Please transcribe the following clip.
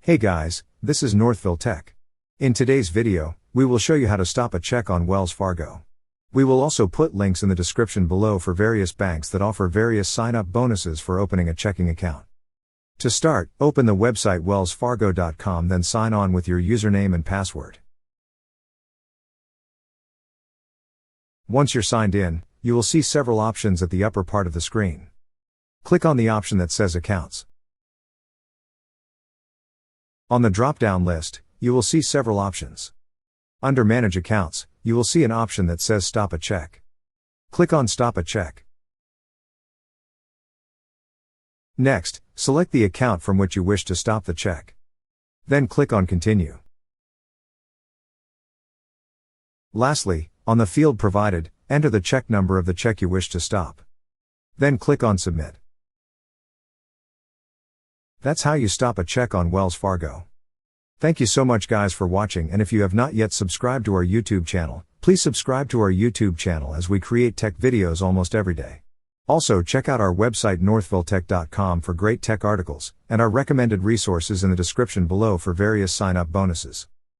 Hey guys, this is Northville Tech. In today's video, we will show you how to stop a check on Wells Fargo. We will also put links in the description below for various banks that offer various sign-up bonuses for opening a checking account. To start, open the website wellsfargo.com, then sign on with your username and password. Once you're signed in, you will see several options at the upper part of the screen. Click on the option that says Accounts. On the drop-down list, you will see several options. Under Manage Accounts, you will see an option that says Stop a Check. Click on Stop a Check. Next, select the account from which you wish to stop the check. Then click on Continue. Lastly, on the field provided, enter the check number of the check you wish to stop. Then click on Submit. That's how you stop a check on Wells Fargo. Thank you so much guys for watching, and if you have not yet subscribed to our YouTube channel, please subscribe to our YouTube channel as we create tech videos almost every day. Also check out our website northvilletech.com for great tech articles, and our recommended resources in the description below for various sign-up bonuses.